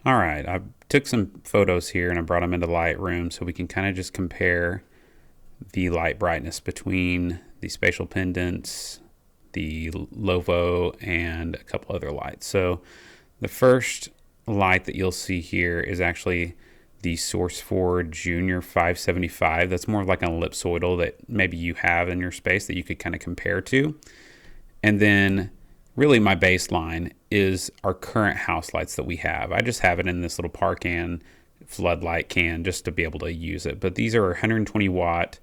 All right, I took some photos here and I brought them into Lightroom so we can kind of just compare the light brightness between the spatial pendants, the Lovo, and a couple other lights. So the first light that you'll see here is actually the Source 4 Junior 575. That's more of like an ellipsoidal that maybe you have in your space that you could kind of compare to. And then really my baseline is our current house lights that we have. I just have it in this little par can, floodlight can, just to be able to use it. But these are 120 watt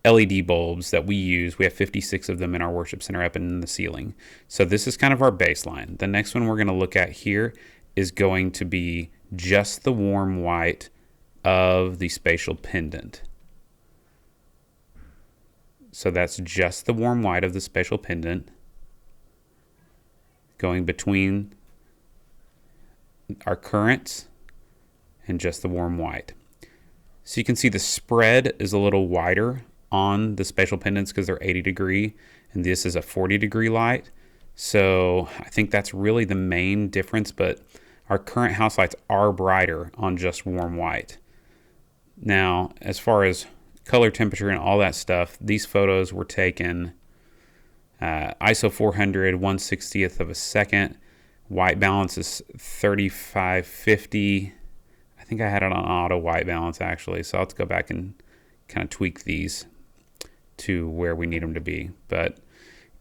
LED bulbs that we use. We have 56 of them in our worship center up in the ceiling. So this is kind of our baseline. The next one we're going to look at here is going to be just the warm white of the spatial pendant. So that's just the warm white of the spatial pendant going between our currents and just the warm white. So you can see the spread is a little wider on the spatial pendants because they're 80 degree and this is a 40 degree light. So I think that's really the main difference, but our current house lights are brighter on just warm white. Now, as far as color temperature and all that stuff, these photos were taken ISO 400, 1/60th of a second. White balance is 3550. I think I had it on auto white balance actually, so I'll have to go back and kind of tweak these to where we need them to be. But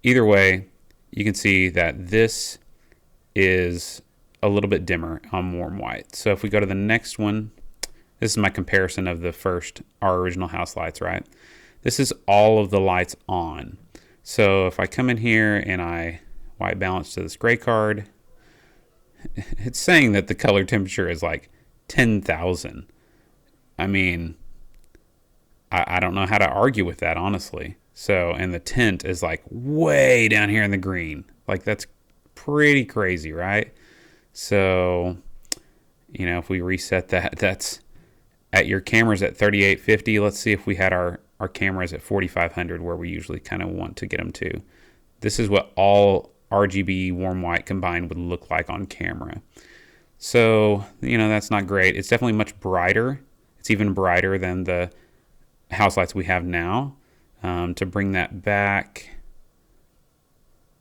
either way, you can see that this is a little bit dimmer on warm white. So if we go to the next one, this is my comparison of the first, our original house lights, right? This is all of the lights on. So if I come in here and I white balance to this gray card, it's saying that the color temperature is like 10,000. I mean, I don't know how to argue with that, honestly. So, and the tint is like way down here in the green. Like that's pretty crazy, right? So, you know, if we reset that, that's at your cameras at 3850. Let's see if we had our cameras at 4500 where we usually kind of want to get them to. This is what all RGB warm white combined would look like on camera. So, you know, that's not great. It's definitely much brighter. It's even brighter than the house lights we have now. To bring that back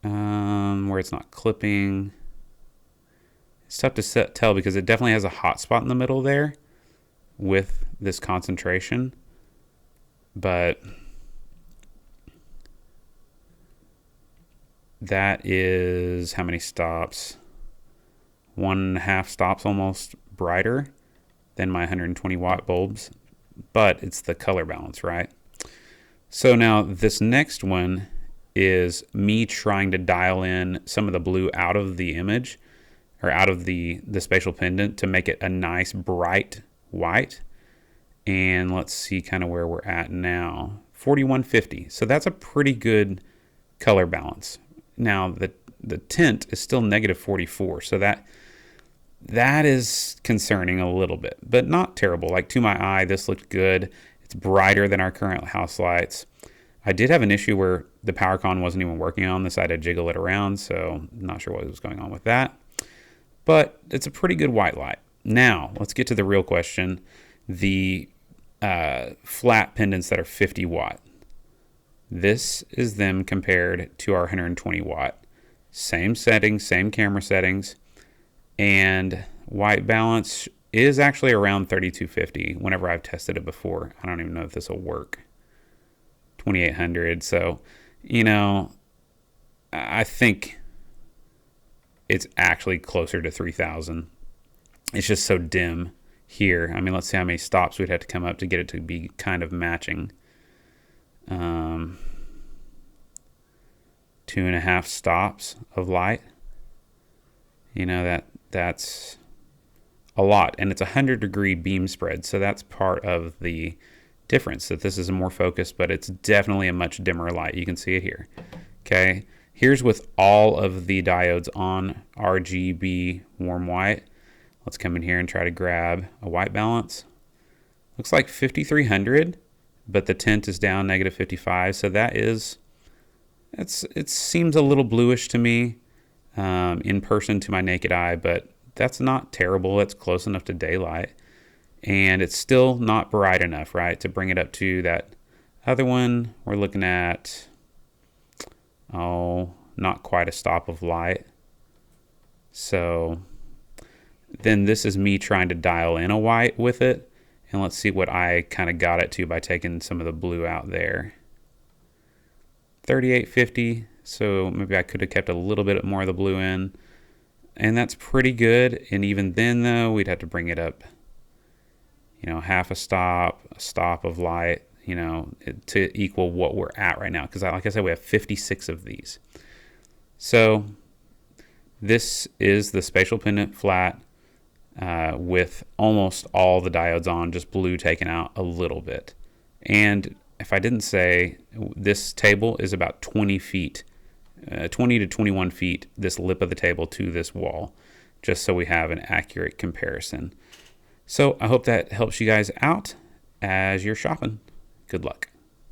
where it's not clipping, it's tough to tell because it definitely has a hot spot in the middle there with this concentration. But that is how many stops? 1.5 stops almost brighter than my 120 watt bulbs, but it's the color balance, right? So now this next one is me trying to dial in some of the blue out of the image or out of the spatial pendant to make it a nice bright white. And let's see kind of where we're at now. 4150. So that's a pretty good color balance. Now the tint is still negative 44. So that is concerning a little bit, but not terrible. Like to my eye, this looked good. It's brighter than our current house lights. I did have an issue where the power con wasn't even working on this. I had to jiggle it around, so I'm not sure what was going on with that. But it's a pretty good white light. Now, let's get to the real question. The flat pendants that are 50 watt. This is them compared to our 120 watt. Same settings, same camera settings, and white balance is actually around 3250 whenever I've tested it before. I don't even know if this will work. 2800. So, you know, I think it's actually closer to 3000. It's just so dim here. I mean, let's see how many stops we'd have to come up to get it to be kind of matching. 2.5 stops of light. You know, that's a lot, and it's 100 degree beam spread, so that's part of the difference, that this is more focused, but it's definitely a much dimmer light. You can see it here. Okay, here's with all of the diodes on RGB warm white. Let's come in here and try to grab a white balance. Looks like 5300, but the tint is down negative 55, so that is, it seems a little bluish to me in person to my naked eye, but that's not terrible. It's close enough to daylight. And it's still not bright enough, right, to bring it up to that other one. We're looking at, oh, not quite a stop of light. So then this is me trying to dial in a white with it. And let's see what I kind of got it to by taking some of the blue out there. 3850. So maybe I could have kept a little bit more of the blue in. And that's pretty good. And even then, though, we'd have to bring it up, you know, half a stop of light, you know, to equal what we're at right now. Because like I said, we have 56 of these. So this is the spatial pendant flat with almost all the diodes on, just blue taken out a little bit. And if I didn't say, this table is about 20 feet, 20 to 21 feet, this lip of the table to this wall, just so we have an accurate comparison. So I hope that helps you guys out as you're shopping. Good luck.